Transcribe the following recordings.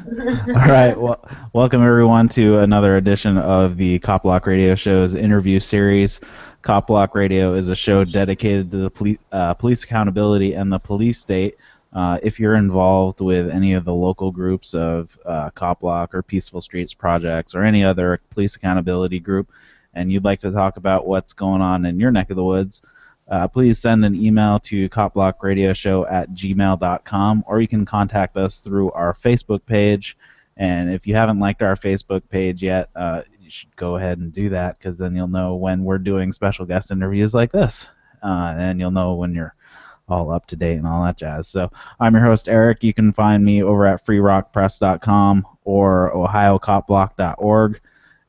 All right. Well, welcome everyone to another edition of the CopBlock Radio Show's interview series. CopBlock Radio is a show dedicated to the police accountability and the police state. If you're involved with any of the local groups of CopBlock or Peaceful Streets projects or any other police accountability group, and you'd like to talk about what's going on in your neck of the woods, please send an email to copblockradioshow@gmail.com, or you can contact us through our Facebook page. And if you haven't liked our Facebook page yet, you should go ahead and do that, because then you'll know when we're doing special guest interviews like this. And you'll know when you're all up to date and all that jazz. So I'm your host, Eric. You can find me over at freerockpress.com or ohiocopblock.org.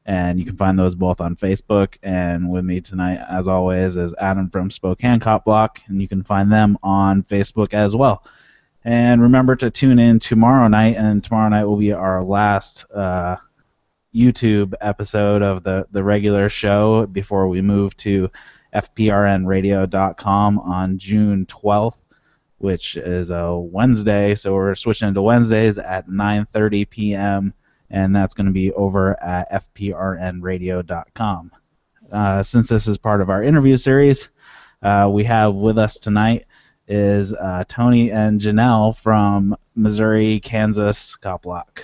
And you can find those both on Facebook. And with me tonight, as always, is Adam from Spokane CopBlock, and you can find them on Facebook as well. And remember to tune in tomorrow night, and tomorrow night will be our last YouTube episode of the regular show before we move to fprnradio.com on June 12th, which is a Wednesday. So we're switching to Wednesdays at 9:30 p.m., and that's going to be over at fprnradio.com. Since this is part of our interview series, we have with us tonight is Toni and Jannel from Missouri, Kansas, CopBlock.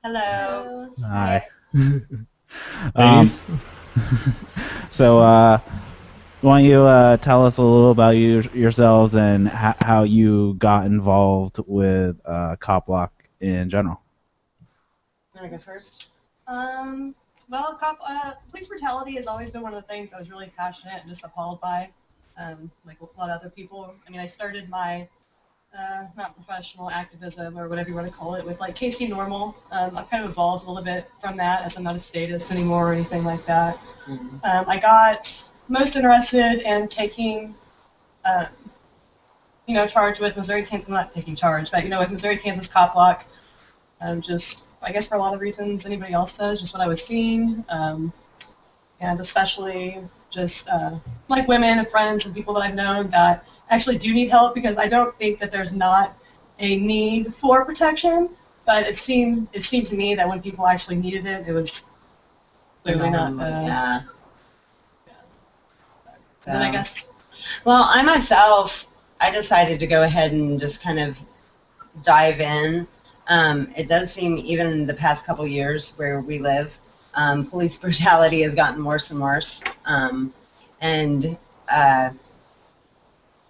Hello. Hi. So why don't you tell us a little about yourselves and how you got involved with CopBlock in general? You want to go first? Police brutality has always been one of the things I was really passionate and just appalled by, like a lot of other people. I mean, I started my, not professional activism or whatever you want to call it, with like KC Normal. I've kind of evolved a little bit from that, as I'm not a statist anymore or anything like that. I got most interested in taking, charge with Missouri, not taking charge, but, with Missouri, Kansas CopBlock, just, I guess for a lot of reasons anybody else does, just what I was seeing, and especially just like women and friends and people that I've known that actually do need help, because I don't think that there's not a need for protection, but it seemed to me that when people actually needed it, it was clearly not. Yeah. Then I guess. Well, I decided to go ahead and just kind of dive in. It does seem, even the past couple years where we live, police brutality has gotten worse and worse. And I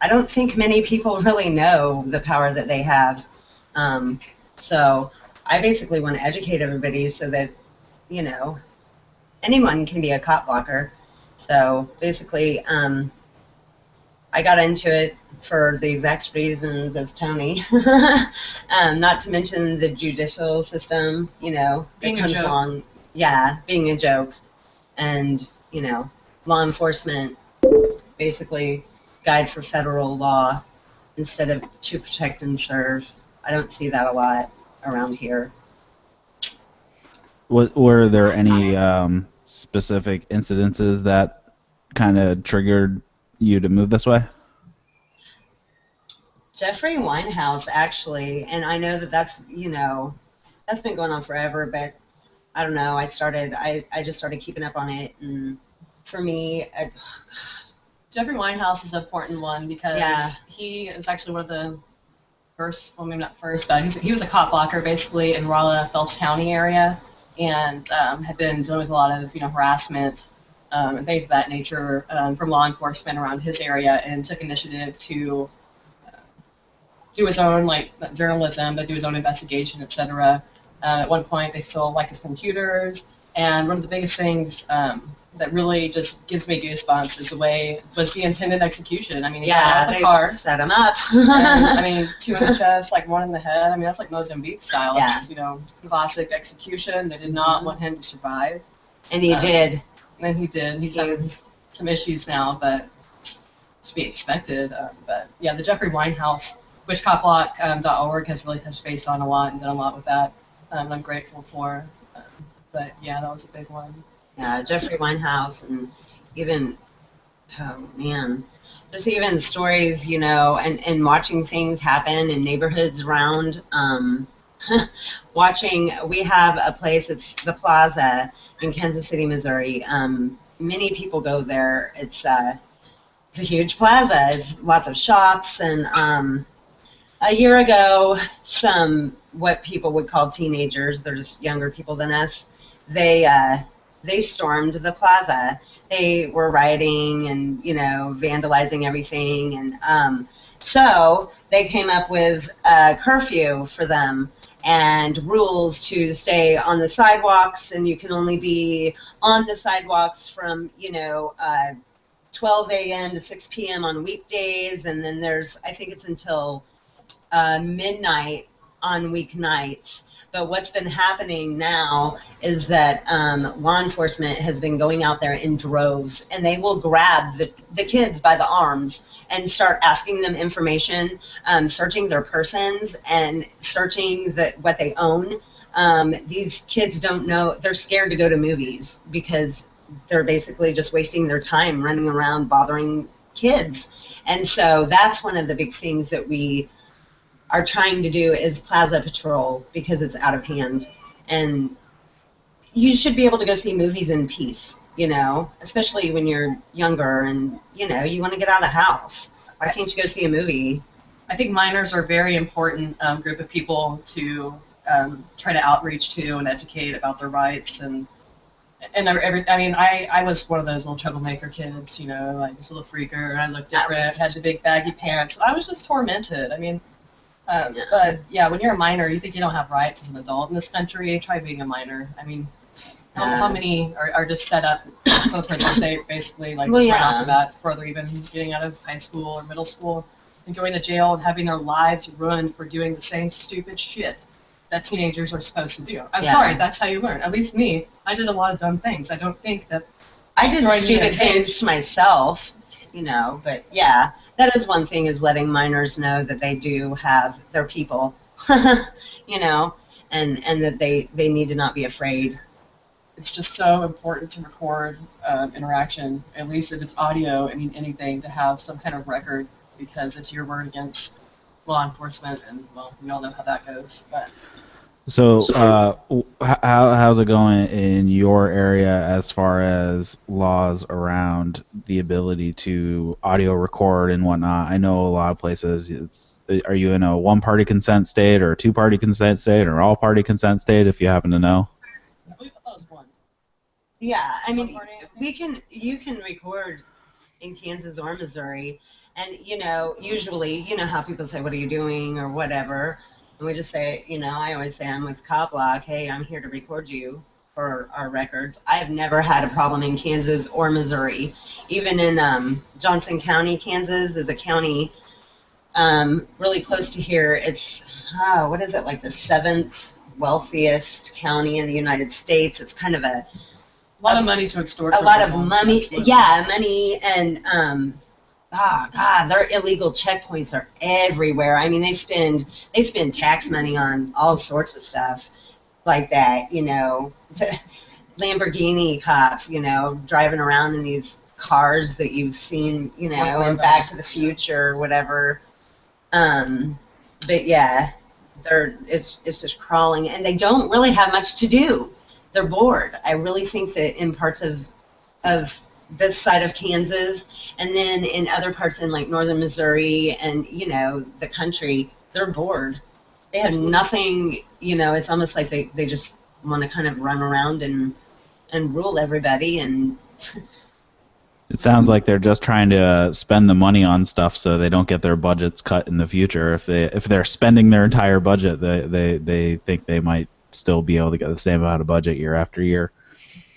don't think many people really know the power that they have. So I basically want to educate everybody so that, anyone can be a cop blocker. So basically, I got into it for the exact reasons as Toni. Not to mention the judicial system, being a joke. along. Yeah, being a joke. And, law enforcement, basically guide for federal law instead of to protect and serve. I don't see that a lot around here. Were there any specific incidences that kind of triggered you to move this way? Jeffrey Winehouse, actually, and I know that's that's been going on forever, but I don't know, I just started keeping up on it, and for me, Jeffrey Winehouse is an important one because he is actually one of the first, well, maybe not first, but he was a cop blocker basically in Rolla, Phelps County area, and had been dealing with a lot of harassment and things of that nature from law enforcement around his area, and took initiative to do his own, like, not journalism, but do his own investigation, etc. At one point, they stole, like, his computers, and one of the biggest things that really just gives me goosebumps is the intended execution. I mean, he got out of the car, set him up. and, 2 in the chest, like 1 in the head. I mean, that's like Mozambique style. Yeah. It's, classic execution. They did not want him to survive. And he did. And he did. He's having some issues now, but to be expected. But yeah, the Jeffrey Winehouse, which CopBlock.org has really touched base on a lot and done a lot with that. I'm grateful for. But yeah, that was a big one. Yeah, Jeffrey Winehouse, and even, oh man, just even stories, and watching things happen in neighborhoods around watching. We have a place. It's the Plaza in Kansas City, Missouri. Many people go there. It's a huge plaza. It's lots of shops, and a year ago, some what people would call teenagers, they're just younger people than us, they stormed the plaza. They were rioting and, vandalizing everything. And so they came up with a curfew for them and rules to stay on the sidewalks, and you can only be on the sidewalks from, 12 a.m. to 6 p.m. on weekdays, and then I think it's until midnight on weeknights. But what's been happening now is that law enforcement has been going out there in droves, and they will grab the kids by the arms and start asking them information, searching their persons and searching what they own. These kids don't know. They're scared to go to movies because they're basically just wasting their time running around bothering kids. And so that's one of the big things that we are trying to do is plaza patrol, because it's out of hand. And you should be able to go see movies in peace, especially when you're younger and, you want to get out of the house. Why can't you go see a movie? I think minors are a very important group of people to try to outreach to and educate about their rights. I was one of those little troublemaker kids, like this little freaker, and I looked different, had the big baggy pants. I was just tormented. But yeah, when you're a minor, you think you don't have rights as an adult in this country. Try being a minor. How many are just set up for the prison state, basically, right off the bat, before they're even getting out of high school or middle school, and going to jail and having their lives ruined for doing the same stupid shit that teenagers are supposed to do. I'm sorry, that's how you learn. At least me, I did a lot of dumb things. I don't think that I did stupid things myself, but yeah, that is one thing, is letting minors know that they do have their people, and that they need to not be afraid. It's just so important to record interaction, at least if it's audio, anything, to have some kind of record, because it's your word against law enforcement, and, well, we all know how that goes. But So, how's it going in your area as far as laws around the ability to audio record and whatnot? I know a lot of places, are you in a one-party consent state or a two-party consent state or all-party consent state, if you happen to know? I believe I thought it was one. Yeah, you can record in Kansas or Missouri, and, usually, how people say, what are you doing, or whatever. And we just say, I always say I'm with CopBlock. Hey, I'm here to record you for our records. I've never had a problem in Kansas or Missouri. Even in Johnson County, Kansas is a county really close to here. It's, what is it, like the seventh wealthiest county in the United States. It's kind of a lot of money to extort. A lot of money. Yeah, money, and God, their illegal checkpoints are everywhere. They spend tax money on all sorts of stuff like that, Lamborghini cops, driving around in these cars that you've seen, in Back to the Future or whatever. But yeah, it's just crawling, and they don't really have much to do. They're bored. I really think that in parts of this side of Kansas, and then in other parts in like northern Missouri and, the country, they're bored. They have nothing, it's almost like they just want to kind of run around and rule everybody. And it sounds like they're just trying to spend the money on stuff so they don't get their budgets cut in the future. If they're spending their entire budget, they think they might still be able to get the same amount of budget year after year.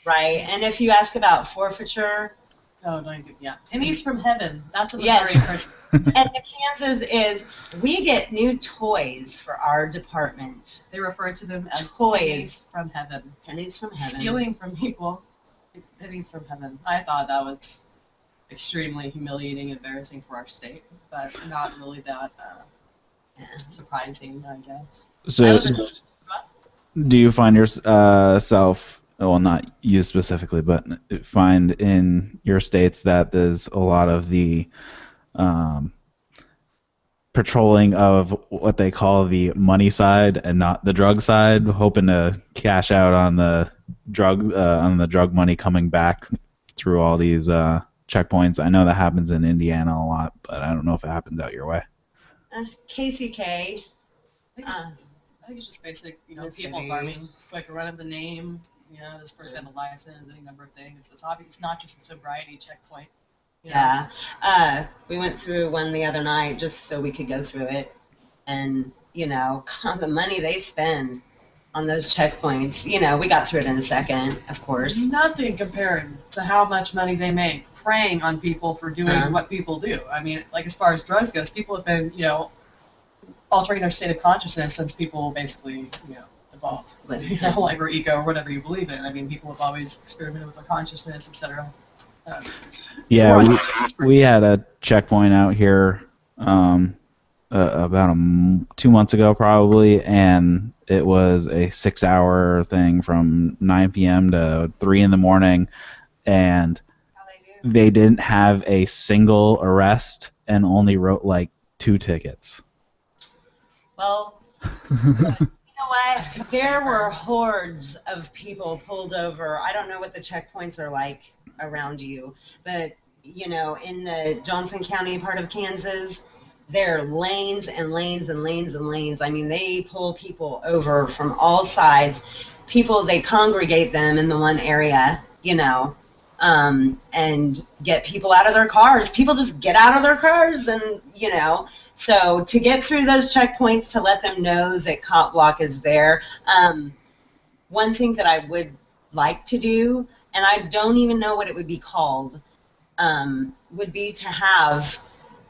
Right, and if you ask about forfeiture, pennies from heaven. That's a Missouri person. And the Kansas is, we get new toys for our department. They refer to them as toys. Pennies from heaven. Pennies from heaven. Stealing from people. Pennies from heaven. I thought that was extremely humiliating and embarrassing for our state, but not really that surprising, I guess. So, do you find yourself, well, not you specifically, but find in your states that there's a lot of the patrolling of what they call the money side and not the drug side, hoping to cash out on the drug money coming back through all these checkpoints. I know that happens in Indiana a lot, but I don't know if it happens out your way. KCK. I think it's just basic, people farming, like running the name, this person had a license, any number of things. It's obvious, it's not just a sobriety checkpoint. Yeah. We went through one the other night just so we could go through it. And, the money they spend on those checkpoints, we got through it in a second, of course. Nothing compared to how much money they make preying on people for doing what people do. I mean, like as far as drugs goes, people have been, altering their state of consciousness since people basically, evolved. Like or ego or whatever you believe in. I mean, people have always experimented with their consciousness, etc. Yeah, we had a checkpoint out here about 2 months ago probably, and it was a 6-hour thing from 9 p.m. to 3 in the morning, and they didn't have a single arrest and only wrote like 2 tickets. Well, you know what? There were hordes of people pulled over. I don't know what the checkpoints are like around you, but in the Johnson County part of Kansas, there are lanes and lanes and lanes and lanes. I mean, they pull people over from all sides. They congregate them in the one area, and get people out of their cars. People just get out of their cars and, so to get through those checkpoints, to let them know that CopBlock is there. One thing that I would like to do, and I don't even know what it would be called, would be to have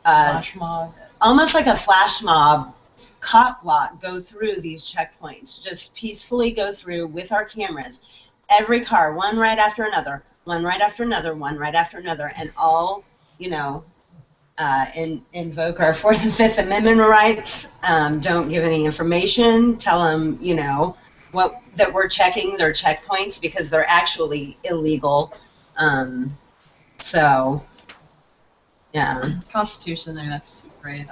flash mob. Almost like a flash mob, CopBlock go through these checkpoints, just peacefully go through with our cameras, every car, one right after another, one right after another, one right after another, and all, invoke our 4th and 5th Amendment rights. Don't give any information. Tell them, that we're checking their checkpoints because they're actually illegal. So, yeah. Constitution there, that's great.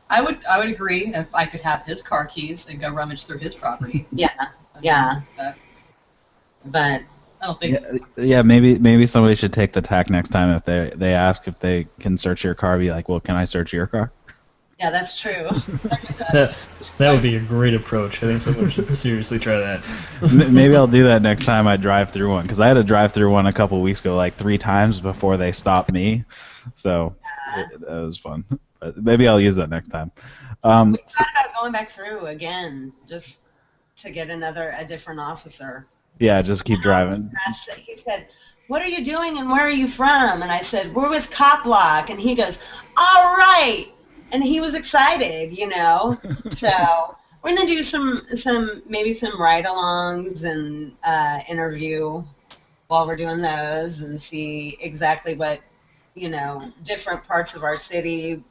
I would agree if I could have his car keys and go rummage through his property. Yeah. But I don't think. Yeah, maybe somebody should take the tack next time if they ask if they can search your car. Be like, well, can I search your car? Yeah, that's true. that would be a great approach. I think someone should seriously try that. Maybe I'll do that next time I drive through one, because I had to drive through one a couple weeks ago, like 3 times before they stopped me. So that was fun. But maybe I'll use that next time. We thought about going back through again, just to get a different officer. Yeah, just keep driving. He said, "What are you doing and where are you from?" And I said, "We're with CopBlock." And he goes, "All right." And he was excited, So we're gonna do some ride-alongs and interview while we're doing those, and see exactly what different parts of our city,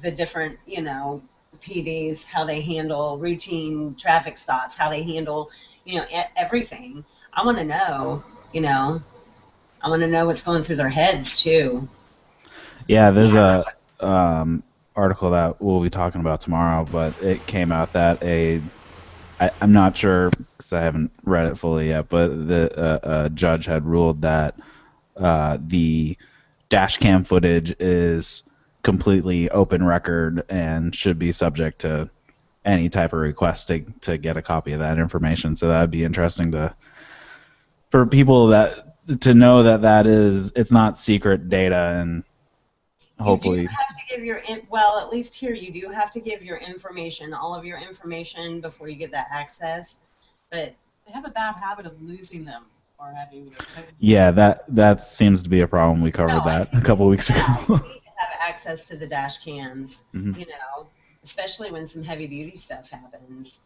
the different PDs, how they handle routine traffic stops, how they handle everything. I want to know, I want to know what's going through their heads too. Yeah, there's a article that we'll be talking about tomorrow, but it came out that I'm not sure because I haven't read it fully yet, but the judge had ruled that the dash cam footage is completely open record and should be subject to any type of request to get a copy of that information. So that'd be interesting for people to know that it's not secret data, and hopefully you do have to give at least here you do have to give your information, all of your information, before you get that access. But they have a bad habit of losing them or having. Yeah, that seems to be a problem. We covered that a couple weeks ago. You need to have access to the dash cams, especially when some heavy duty stuff happens.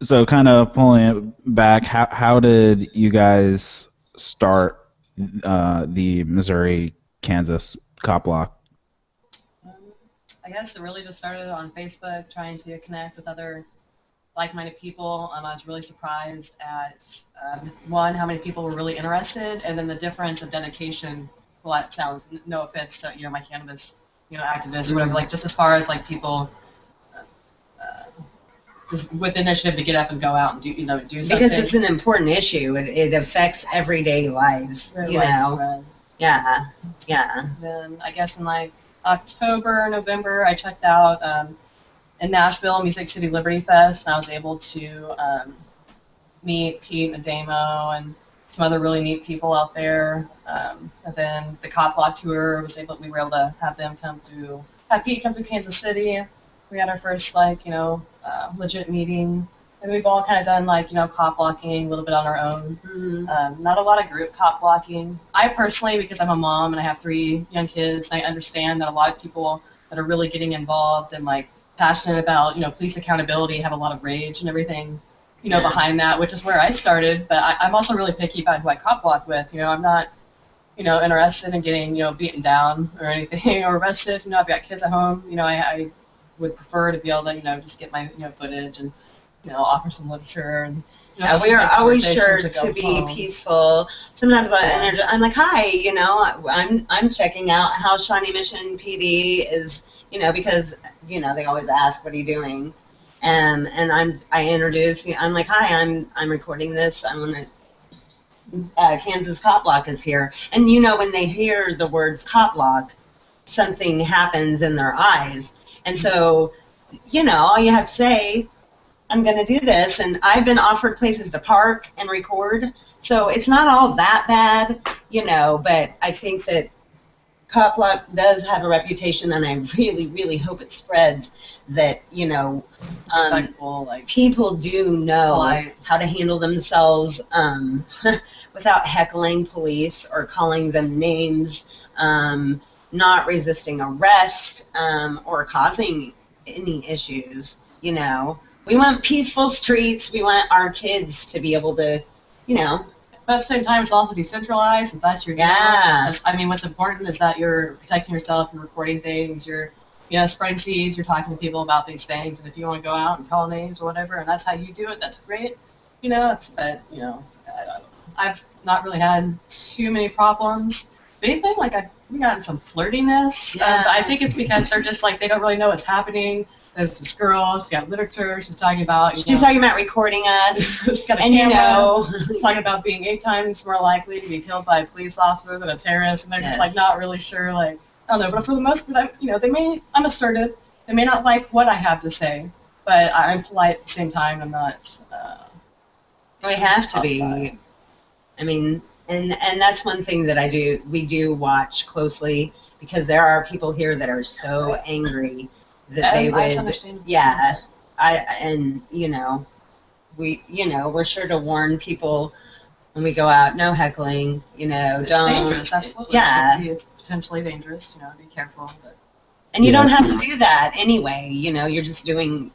So kind of pulling it back, how did you guys start the Missouri-Kansas CopBlock? I guess it really just started on Facebook, trying to connect with other like-minded people. I was really surprised at, one, how many people were really interested, and then the difference of dedication. Well, that sounds, no offense to my cannabis activists or whatever. Like just as far as like people. Just with the initiative to get up and go out and do something. Because it's an important issue. It affects everyday lives, Widespread. Yeah. Then I guess in like October, November, I checked out in Nashville, Music City Liberty Fest, and I was able to meet Pete and Adamo and some other really neat people out there. And then the CopBlock tour we were able to have them have Pete come through Kansas City. We had our first legit meeting, and we've all kind of done cop blocking a little bit on our own. Mm-hmm. Not a lot of group cop blocking. I personally, because I'm a mom and I have 3 young kids, I understand that a lot of people that are really getting involved and passionate about police accountability have a lot of rage and everything behind that, which is where I started. But I'm also really picky about who I cop block with. I'm not interested in getting beaten down or anything or arrested. I've got kids at home. I would prefer to be able to, just get my, footage and, offer some literature. And we are always sure to be peaceful. Sometimes I'm like, hi, I'm checking out how Shawnee Mission PD is, because, they always ask, what are you doing? And I introduce, I'm like, hi, I'm recording this. I'm going to, Kansas CopBlock is here. And, when they hear the words CopBlock, something happens in their eyes. And so, all you have to say, I'm going to do this. And I've been offered places to park and record. So it's not all that bad, but I think that CopBlock does have a reputation, and I really, really hope it spreads that, people do know how to handle themselves without heckling police or calling them names. Not resisting arrest or causing any issues, We want peaceful streets. We want our kids to be able to, But at the same time, it's also decentralized. If that's your job, what's important is that you're protecting yourself, you're recording things, you're, spreading seeds, you're talking to people about these things. And if you want to go out and call names or whatever, and that's how you do it, that's great. I've not really had too many problems. Anything we've gotten some flirtiness. Yeah. I think it's because they're just they don't really know what's happening. There's this girl, she's got literature, she's talking about talking about recording us. She's got a camera. She's talking about being 8 times more likely to be killed by a police officer than a terrorist, and they're just not really sure. I don't know, but for the most part, I'm assertive. They may not like what I have to say, but I'm polite at the same time. I'm not. We have to hostile. be. And that's one thing that we do watch closely, because there are people here that are so angry that they would, we're sure to warn people when we go out, no heckling, It's don't. dangerous, absolutely. Yeah. It's potentially dangerous, be careful. But. And you don't have to do that anyway, you're just doing,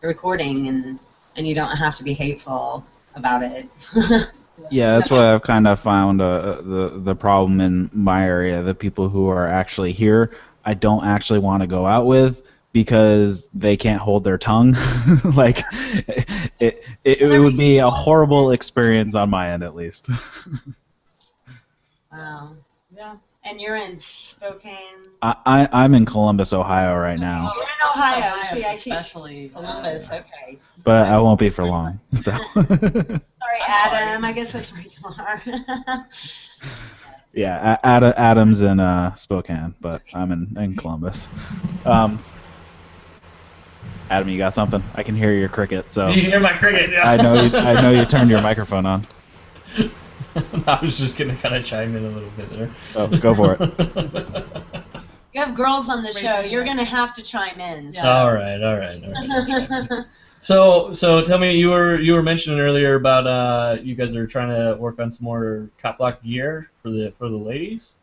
recording, and you don't have to be hateful about it. Yeah, that's what I've kind of found the problem in my area. The people who are actually here, I don't actually want to go out with because they can't hold their tongue. It would be a horrible experience on my end, at least. Wow. Yeah. And you're in Spokane? I'm in Columbus, Ohio right now. You're in Ohio. See, I keep especially Columbus, okay. But I won't be for long. So. Sorry, Adam. I guess that's where you are. Yeah, Adam's in Spokane, but I'm in Columbus. Adam, you got something? I can hear your cricket. So you can hear my cricket. Yeah. I know you turned your microphone on. I was just gonna kind of chime in a little bit there. Oh, go for it. You have girls on the show. You're gonna have to chime in. So. All right. So tell me, you were mentioning earlier about you guys are trying to work on some more CopBlock gear for the ladies.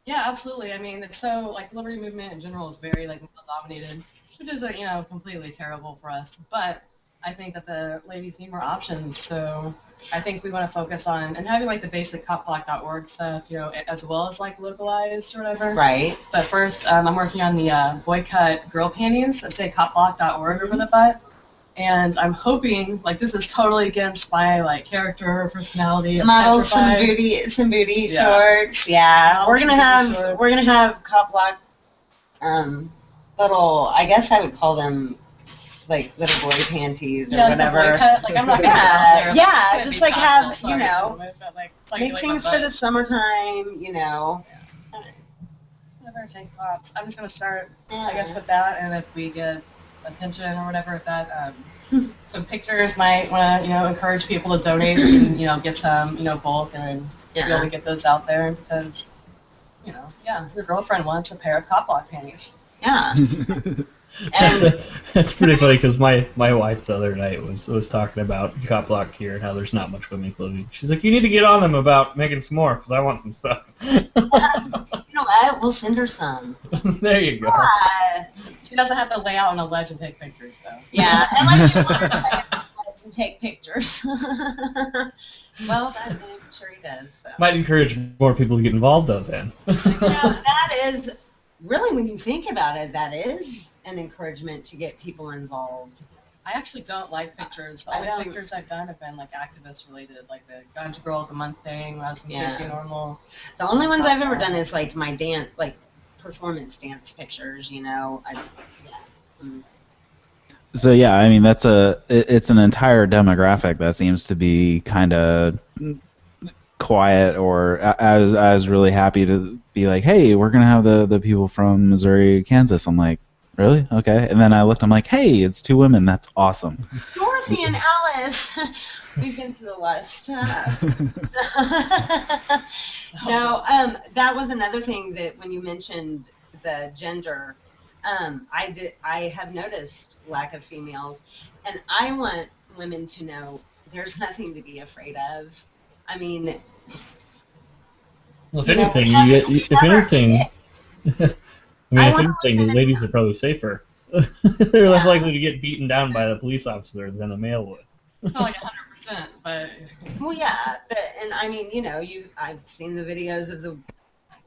Yeah, absolutely. So Liberty movement in general is very male dominated, which is completely terrible for us. But I think that the ladies need more options. So I think we want to focus on and having the basic CopBlock.org stuff, as well as localized or whatever. Right. But first, I'm working on the boycott girl panties that say CopBlock.org over the butt. And I'm hoping, this is totally against my character, personality. Model some booty shorts. Yeah, we're gonna have CopBlock little, I guess I would call them like little boy panties or Yeah, whatever. like the boy cut. Like I'm not gonna Yeah, go yeah, just like have, topless, you sorry, know, but like make things for the summertime, you know. Whatever, tank tops. I'm just gonna start, Yeah. I guess, with that, and if we get attention or whatever with that, some pictures might want to, encourage people to donate and, get some, bulk and then be able to get those out there because, your girlfriend wants a pair of CopBlock panties. Yeah. And that's pretty funny because my wife the other night was talking about CopBlock here and how there's not much women clothing. She's like, you need to get on them about making some more because I want some stuff. you know what? We'll send her some. There you go. She doesn't have to lay out on a ledge and take pictures, though. Yeah, unless you want to lay out on a ledge and take pictures. Well, I'm sure he does. So. Might encourage more people to get involved, though, then. That is, really, when you think about it, that is an encouragement to get people involved. I actually don't like pictures. The only pictures I've done have been like activist related, like the Ganja Girl of the Month thing when I was in Casey Normal. The only ones I've ever done is like my dance, like performance dance pictures. So yeah, I mean it's an entire demographic that seems to be kind of quiet. Or I was really happy to be like, hey, we're gonna have the people from Missouri, Kansas. I'm like, really? Okay. And then I looked, I'm like, hey, it's 2 women. That's awesome. Dorothy and Alice. We've been through a lot of stuff. No, that was another thing that when you mentioned the gender, I have noticed lack of females, and I want women to know there's nothing to be afraid of. I mean, well, if anything, the ladies are probably safer. They're less likely to get beaten down by the police officer than a male would. It's not like 100%, but well, yeah, and I mean, I've seen the videos of the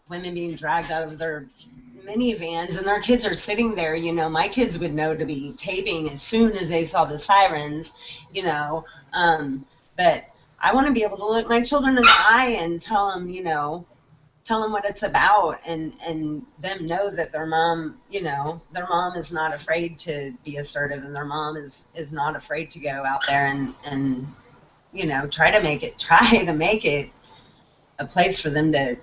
women being dragged out of their minivans, and their kids are sitting there. My kids would know to be taping as soon as they saw the sirens. But I want to be able to look my children in the eye and tell them what it's about, and them know that their mom is not afraid to be assertive, and their mom is not afraid to go out there and try to make it a place for them to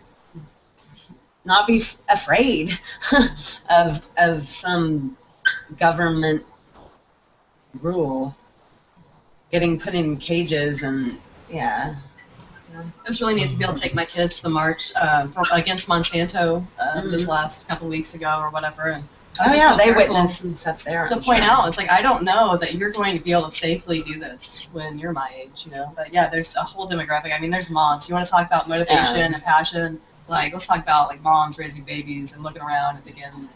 not be afraid of some government rule getting put in cages. And it was really neat to be able to take my kids to the march against Monsanto this last couple weeks ago or whatever. And they witnessed some stuff there. To point out, it's like, I don't know that you're going to be able to safely do this when you're my age, But yeah, there's a whole demographic. I mean, there's moms. You want to talk about motivation and passion? Like, let's talk about like moms raising babies and looking around and thinking,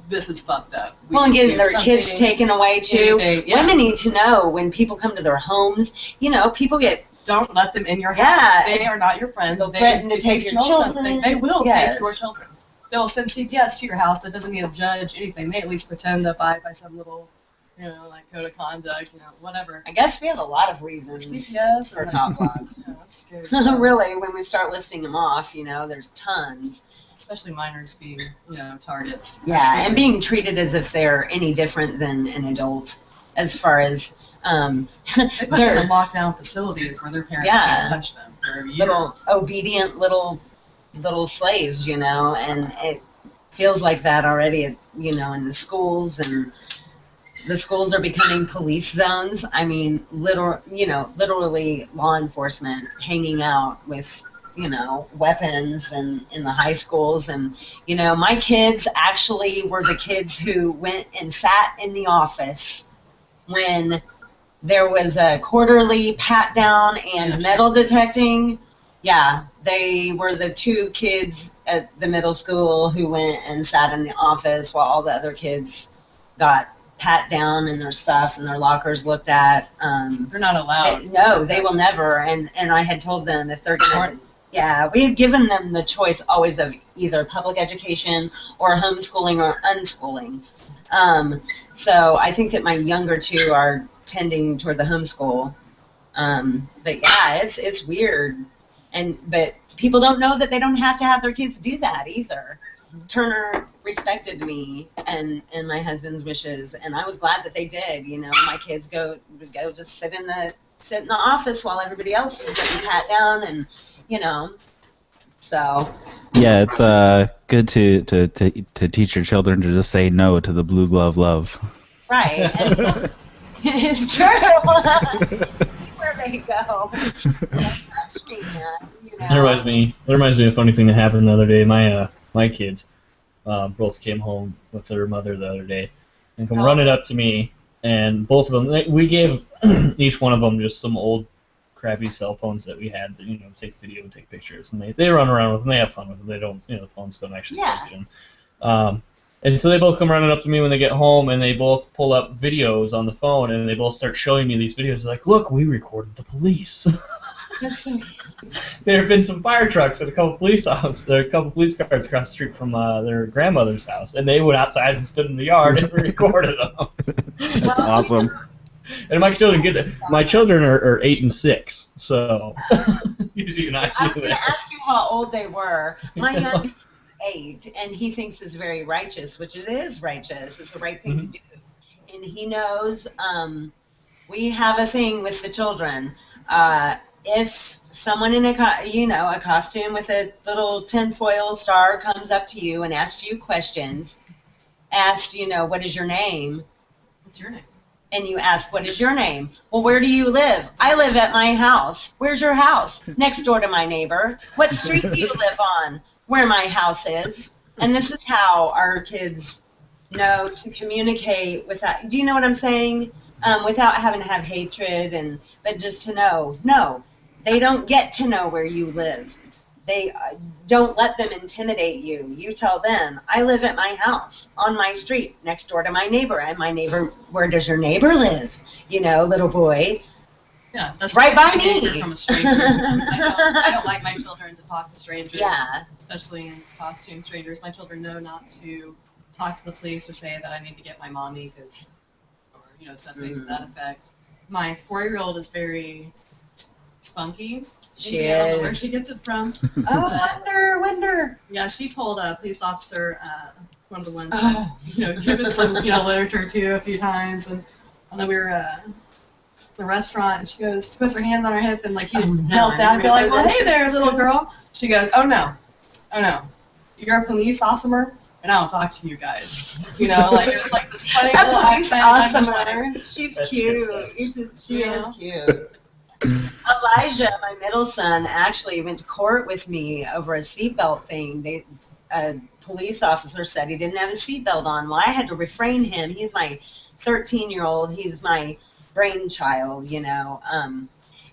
this is fucked up. And getting their kids taken away too. Women need to know when people come to their homes. People get. Don't let them in your house. They are not your friends. They'll threaten to take your children. They will take your children. They'll send CPS to your house that doesn't need a judge, anything. They at least pretend to abide by some little, like code of conduct, whatever. I guess we have a lot of reasons CPS for CopBlock. That's scary. Really, when we start listing them off, there's tons. Especially minors being, targets. Yeah, and being treated as if they're any different than an adult, as far as they put them in lockdown facilities where their parents can't touch them for years. Little obedient little slaves, and it feels like that already, in the schools, and the schools are becoming police zones. I mean, literally law enforcement hanging out with, weapons and in the high schools. And, my kids actually were the kids who went and sat in the office when there was a quarterly pat down and metal detecting. Yeah, they were the 2 kids at the middle school who went and sat in the office while all the other kids got pat down and their stuff and their lockers looked at. They're not allowed. No, they will never. And I had told them if they're going to... Yeah, we had given them the choice always of either public education or homeschooling or unschooling. So I think that my younger 2 are tending toward the homeschool. But yeah, it's weird. But people don't know that they don't have to have their kids do that either. Turner respected me and my husband's wishes, and I was glad that they did. You know, my kids would go just sit in the office while everybody else was getting pat down, and you know, so. Yeah, it's good to teach your children to just say no to the blue glove love. Right. And it's true. Where they go. Don't touch me, man. You know? That reminds me of a funny thing that happened the other day. My kids both came home with their mother the other day and come running up to me, and both of them, we gave each one of them just some old crappy cell phones that we had that, you know, take video and take pictures, and they run around with them, they have fun with them, they don't, you know, the phones don't actually function. And so they both come running up to me when they get home, and they both pull up videos on the phone, and they both start showing me these videos. They're like, look, we recorded the police. That's so There have been some fire trucks and a couple police cars across the street from their grandmother's house, and they went outside and stood in the yard and recorded them. That's awesome. And my children get it. My children are 8 and 6, so gives you an idea. I was going to ask you how old they were. My youngest is 8, and he thinks it's very righteous, which it is righteous. It's the right thing to do. And he knows we have a thing with the children. If someone in a costume with a little tinfoil star comes up to you and asks you questions, asks, you know, what is your name? What's your name? And you ask, what is your name? Well, where do you live? I live at my house. Where's your house? Next door to my neighbor. What street do you live on? Where my house is. And this is how our kids know to communicate without, do you know what I'm saying? Without having to have hatred, but just to know. No, they don't get to know where you live. They don't let them intimidate you. You tell them, I live at my house, on my street, next door to my neighbor. And my neighbor, where does your neighbor live? You know, little boy. Yeah, that's right by me. From a stranger. I don't like my children to talk to strangers. Yeah. Especially in costume strangers. My children know not to talk to the police or say that I need to get my mommy, or, you know, something to that effect. My 4-year-old is very spunky. She I don't know is. where she gets it from. Oh, wonder. Yeah, she told a police officer, one of the ones, you know, given some, you know, literature to a few times, and we were in the restaurant, and she puts her hand on her hip, and like he knelt down and be like, well, hey there, little girl. She goes, oh no, you're a police officer, and I don't talk to you guys. You know, like it was like this funny little accent. Awesome. She's cute. She is cute. Elijah, my middle son, actually went to court with me over a seatbelt thing. A police officer said he didn't have a seatbelt on. Well, I had to refrain him. He's my 13-year-old. He's my brainchild, you know.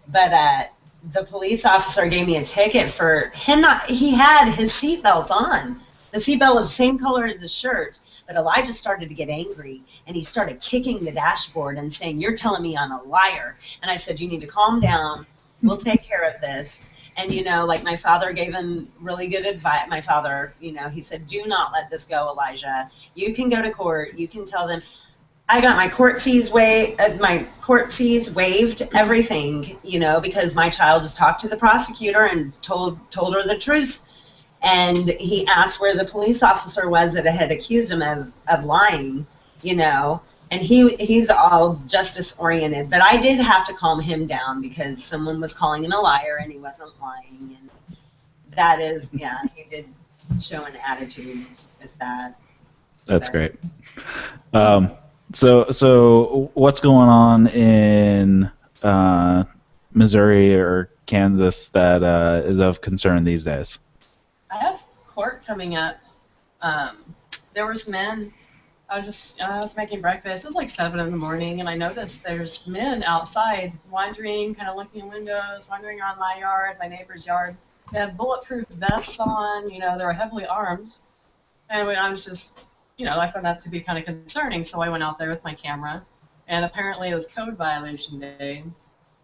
But the police officer gave me a ticket for him he had his seatbelt on. The seatbelt was the same color as his shirt. But Elijah started to get angry, and he started kicking the dashboard and saying, you're telling me I'm a liar. And I said, you need to calm down. We'll take care of this. And, you know, like my father gave him really good advice. My father, you know, he said, do not let this go, Elijah. You can go to court. You can tell them. I got my court fees waived, everything, you know, because my child just talked to the prosecutor and told her the truth. And he asked where the police officer was that had accused him of lying, you know, and he's all justice oriented. But I did have to calm him down because someone was calling him a liar and he wasn't lying. And that is, yeah, he did show an attitude with that. That's great. So what's going on in Missouri or Kansas that is of concern these days? I have court coming up. There was men. I was making breakfast. It was like 7 in the morning, and I noticed there's men outside wandering, kind of looking in windows, wandering around my yard, my neighbor's yard. They had bulletproof vests on. You know, they were heavily armed. And I was just, you know, I found that to be kind of concerning. So I went out there with my camera, and apparently it was code violation day.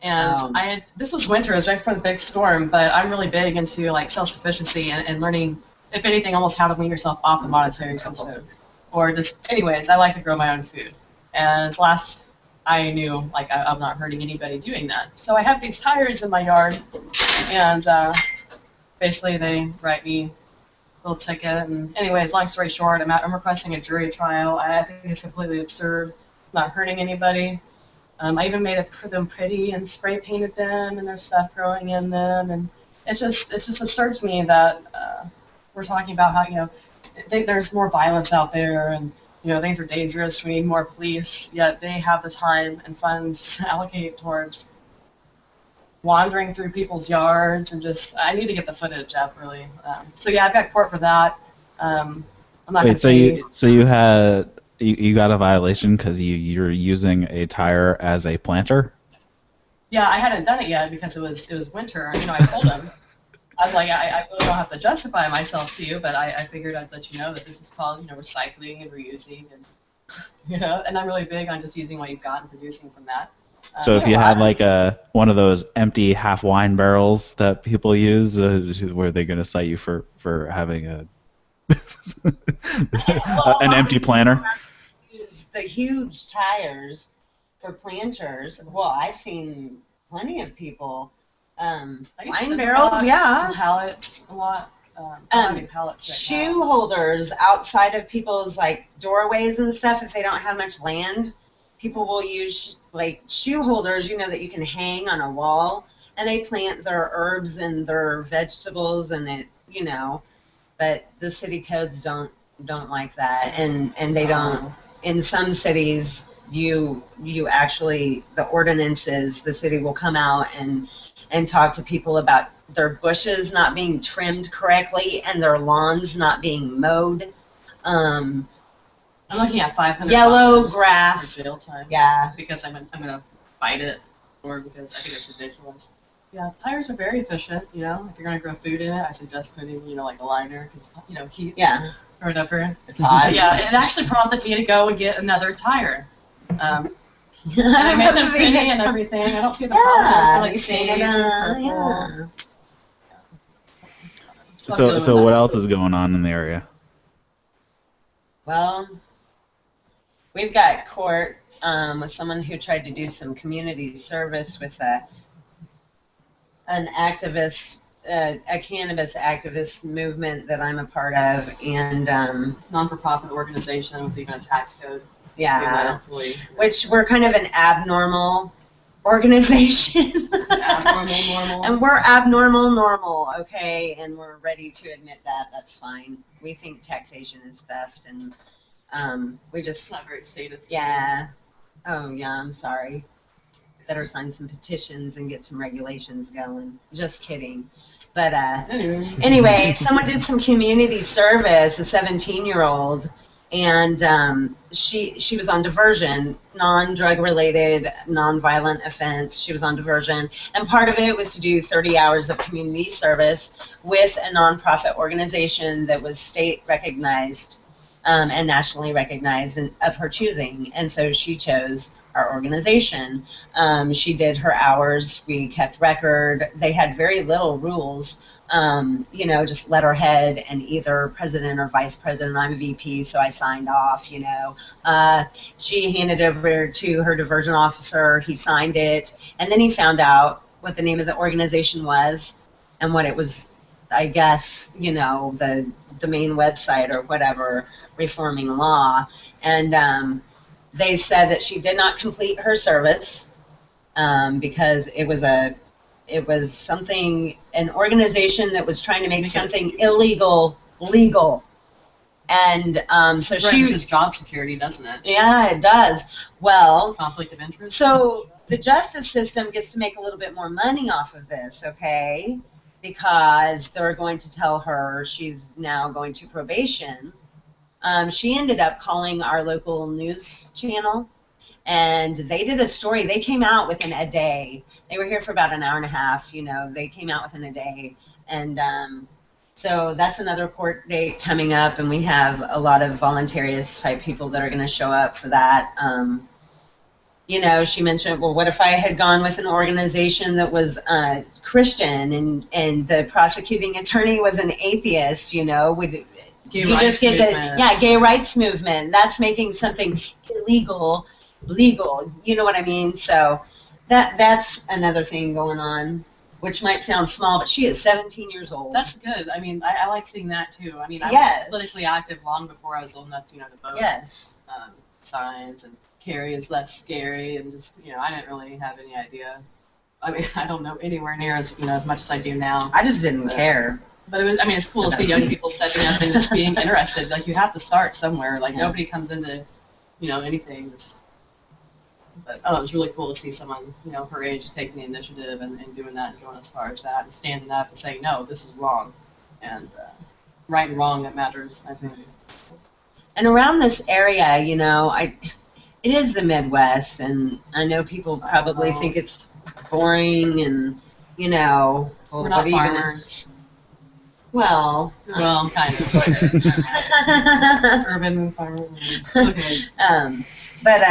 And this was winter, it was right before the big storm, but I'm really big into like self-sufficiency and learning, if anything, almost how to wean yourself off the monetary system. Or just, anyways, I like to grow my own food. And last I knew, like, I'm not hurting anybody doing that. So I have these tires in my yard, and basically they write me little ticket. And anyways, long story short, I'm requesting a jury trial. I think it's completely absurd, not hurting anybody. I even made them pretty and spray painted them and there's stuff growing in them. And it's just absurd to me that we're talking about how, there's more violence out there and, things are dangerous. We need more police, yet they have the time and funds to allocate towards wandering through people's yards and I need to get the footage up, really. So yeah, I've got court for that. I'm not going to say. So you got a violation because you're using a tire as a planter? Yeah, I hadn't done it yet because it was winter. I told him. I was like, I really don't have to justify myself to you, but I figured I'd let you know that this is called, recycling and reusing, and and I'm really big on just using what you've got and producing from that. So if you had like one of those empty half wine barrels that people use, were they going to cite you for having an empty planter? Use the huge tires for planters. Well, I've seen plenty of people. Wine barrels, yeah. Pallets, a lot. Pallets shoe holders outside of people's doorways and stuff. If they don't have much land, people will use shoe holders, that you can hang on a wall, and they plant their herbs and their vegetables and but the city codes don't like that, and they don't. In some cities, you actually, the ordinances, the city will come out and talk to people about their bushes not being trimmed correctly and their lawns not being mowed. I'm looking at 500 yellow grass. For jail time. Yeah, because I'm gonna fight it, or because I think it's ridiculous. Yeah, tires are very efficient. If you're gonna grow food in it, I suggest putting like a liner because heat. Yeah. Or whatever. It's hot. Yeah, it actually prompted me to go and get another tire. And I made them pretty and everything. I don't see the problem. It's sage and purple. So what else is going on in the area? Well, we've got court with someone who tried to do some community service with an activist, a cannabis activist movement that I'm a part of, and non-for-profit organization with even a tax code. Yeah, which we're kind of an abnormal organization. Abnormal. And we're abnormal normal, okay? And we're ready to admit that. That's fine. We think taxation is theft, and we just... It's not very stated. Yeah. Oh, yeah, I'm sorry. Better sign some petitions and get some regulations going. Just kidding. But anyway, someone did some community service, a 17-year-old, and she was on diversion, non-drug related, non-violent offense. She was on diversion, and part of it was to do 30 hours of community service with a nonprofit organization that was state recognized and nationally recognized and of her choosing. And so she chose our organization. She did her hours. We kept record. They had very little rules. Just letterhead and either president or vice president. I'm a VP, so I signed off, She handed over to her diversion officer. He signed it. And then he found out what the name of the organization was and what it was, I guess, the main website or whatever, Reforming Law. And they said that she did not complete her service because it was an organization that was trying to make something illegal legal. And so she brings job security, doesn't it? Yeah, it does. Well, conflict of interest. So the justice system gets to make a little bit more money off of this, okay? Because they're going to tell her she's now going to probation. She ended up calling our local news channel, and they did a story. They came out within a day. They were here for about an hour and a half. They came out within a day. And so that's another court date coming up, and we have a lot of voluntarist type people that are going to show up for that. She mentioned, well, what if I had gone with an organization that was Christian and the prosecuting attorney was an atheist, would... Gay rights movement. That's making something illegal legal. You know what I mean? So that's another thing going on. which might sound small, but she is 17 years old. That's good. I mean, I like seeing that too. I mean, I Yes. was politically active long before I was old enough, to vote. Yes. Signs and carry is less scary, and just I didn't really have any idea. I mean, I don't know anywhere near as as much as I do now. I just didn't care. But it was. I mean, it's cool to see young people stepping up and just being interested. Like you have to start somewhere. Like nobody comes into anything. But it was really cool to see someone her age taking the initiative and doing that and going as far as that and standing up and saying no, this is wrong, and right and wrong that matters. I think. And around this area, it is the Midwest, and I know people probably think it's boring, and well, we're not farmers. Well, kind of, sort of. Urban farmers. Okay. But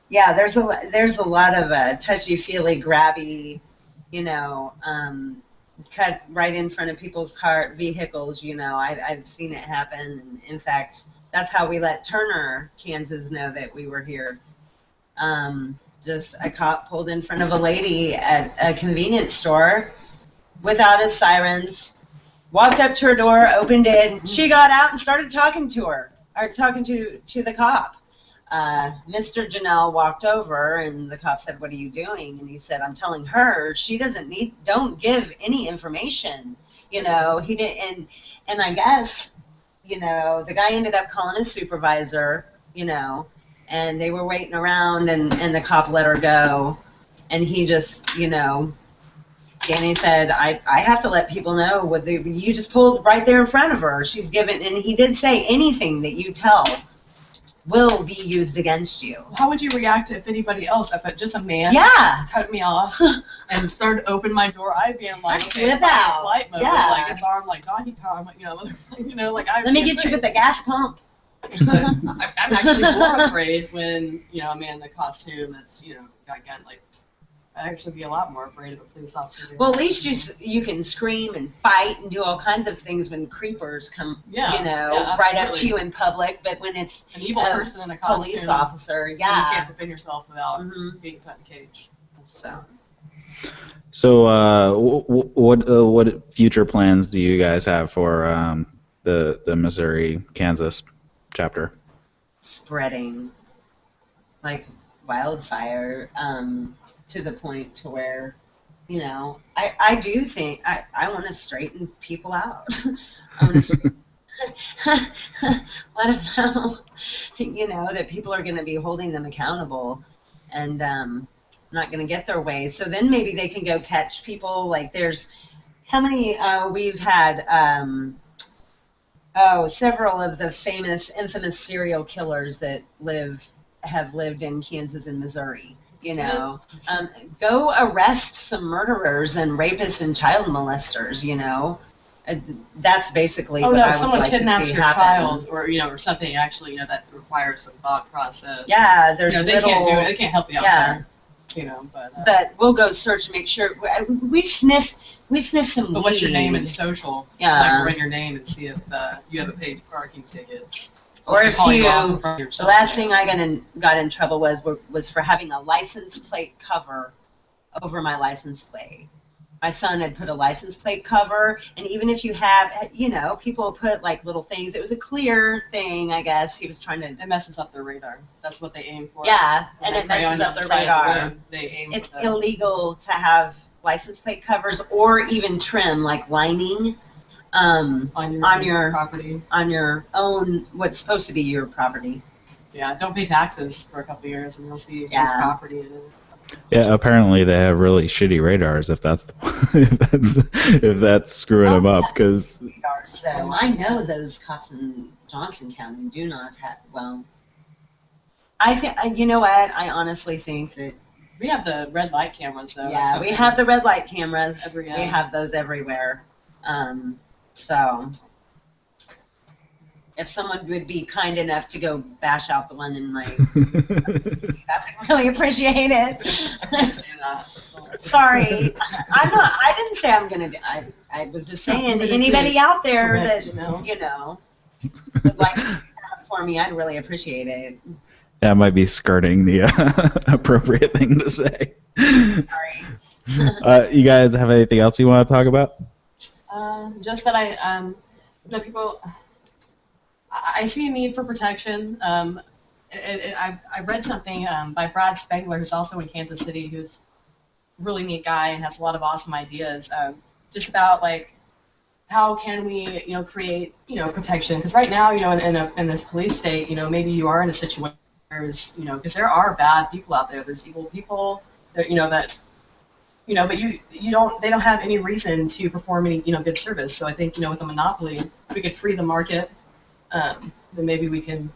yeah, there's a lot of touchy-feely, grabby, cut right in front of people's vehicles. I've seen it happen, and in fact. That's how we let Turner, Kansas, know that we were here. Just a cop pulled in front of a lady at a convenience store without his sirens, walked up to her door, opened it. She got out and started talking to her, or talking to the cop. Mr. Jannel walked over, and the cop said, "What are you doing?" And he said, "I'm telling her she don't give any information." He didn't, and I guess. The guy ended up calling his supervisor, and they were waiting around, and the cop let her go. And he just, Danny said, I have to let people know what you just pulled right there in front of her. She's given, and he did say anything that you tell will be used against you. How would you react if anybody else, if just a man cut me off and started to open my door? I'd be in like, flip out. Flight mode, like its arm like doggy time, like let me get you with the gas pump. I'm actually more afraid when a man in a costume that's got gun. Like I'd actually be a lot more afraid of a police officer. Well, at least you can scream and fight and do all kinds of things when creepers come, right up to you in public. But when it's an evil person in a costume, police officer, you can't defend yourself without being put in a cage. So, what future plans do you guys have for the Missouri Kansas chapter? Spreading like wildfire. To the point to where, I do think I want to straighten people out. I want to let them know, that people are going to be holding them accountable and not going to get their way. So then maybe they can go catch people. Like there's how many we've had. Several of the infamous serial killers that have lived in Kansas and Missouri. Go arrest some murderers and rapists and child molesters. That's basically what I would someone like kidnaps to see your happen. child, or something actually, that requires some thought process. Yeah, there's they can't do it. They can't help you out there. But we'll go search and make sure we sniff some. But what's your name and social? Yeah, so I can run your name and see if you have a paid parking ticket. Or if the last thing I got in trouble was for having a license plate cover over my license plate. My son had put a license plate cover, and even if you have, people put like little things. It was a clear thing, I guess. He was trying to. It messes up their radar. That's what they aim for. Yeah, and it messes up their radar. They aim. It's illegal to have license plate covers or even trim, like lining. On your property, on your own, what's supposed to be your property. Yeah, don't pay taxes for a couple of years, and you'll see whose property it is. Yeah, apparently they have really shitty radars. If that's if that's screwing them up, because so I know those cops in Johnson County do not have. Well, I think what I honestly think that we have the red light cameras though. Yeah, we have the red light cameras. We have those everywhere. So if someone would be kind enough to go bash out the one in my, I would really appreciate it. Sorry, I didn't say I'm gonna do. I was just saying, anybody out there that would like to have for me, I'd really appreciate it. That might be skirting the appropriate thing to say. Sorry. You guys have anything else you want to talk about? Just that people. I see a need for protection. I've read something by Brad Spengler, who's also in Kansas City, who's a really neat guy and has a lot of awesome ideas. Just about like how can we, create, protection? Because right now, in this police state, maybe you are in a situation where there's, because there are bad people out there. There's evil people that, but they don't have any reason to perform any, good service. So I think, with a monopoly, if we could free the market, then maybe we can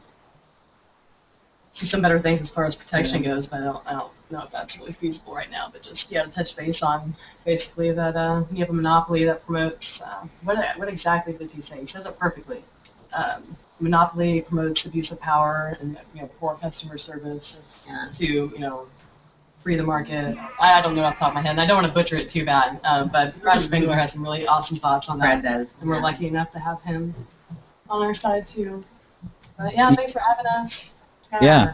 see some better things as far as protection goes. But I don't know if that's really feasible right now. But just to touch base on basically that you have a monopoly that promotes what exactly did he say? He says it perfectly. Monopoly promotes abuse of power and poor customer service to free the market. I don't know off the top of my head, and I don't want to butcher it too bad. But Brad Spengler has some really awesome thoughts on that. Brad does, and we're lucky enough to have him on our side too. But yeah, thanks for having us. Yeah,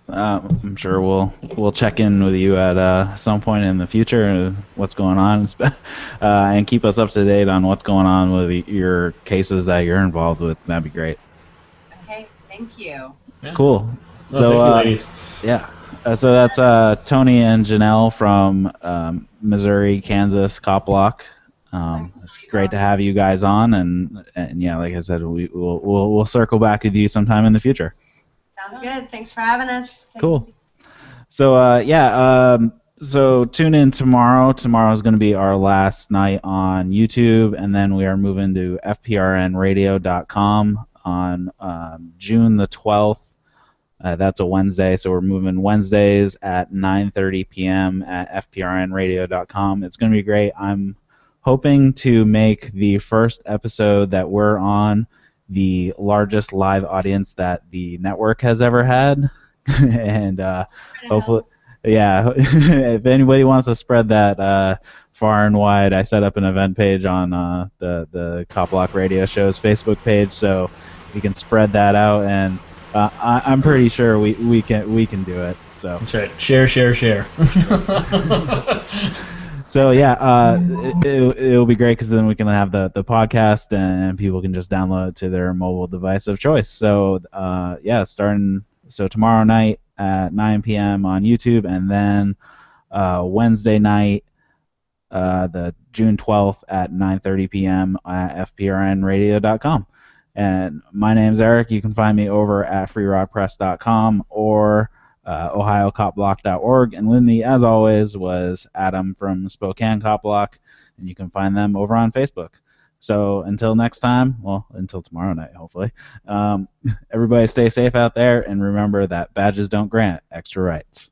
I'm sure we'll check in with you at some point in the future. What's going on, and keep us up to date on what's going on with your cases that you're involved with. That'd be great. Okay, thank you. Yeah. Cool. Well, So thank you, ladies. yeah, so that's Toni and Jannel from Missouri, Kansas, CopBlock. It's great to have you guys on, and yeah, like I said, we'll circle back with you sometime in the future. Sounds good. Thanks for having us. Cool. So so tune in tomorrow. Tomorrow is going to be our last night on YouTube, and then we are moving to fprnradio.com on June the 12th. That's a Wednesday, so we're moving Wednesdays at 9:30 p.m. at fprnradio.com. It's going to be great. I'm hoping to make the first episode that we're on the largest live audience that the network has ever had. And hopefully, yeah, if anybody wants to spread that far and wide, I set up an event page on the CopBlock Radio Show's Facebook page, so you can spread that out, and I'm pretty sure we can do it. So That's right. Share. So yeah, it'll be great because then we can have the podcast and people can just download it to their mobile device of choice. So yeah, starting tomorrow night at 9 p.m. on YouTube, and then Wednesday night, the June 12th at 9:30 p.m. at fprnradio.com. And my name's Eric. You can find me over at freerodpress.com or ohiocopblock.org, and with me as always was Adam from Spokane CopBlock, and you can find them over on Facebook. So until next time, well, until tomorrow night hopefully, everybody stay safe out there, and remember that badges don't grant extra rights.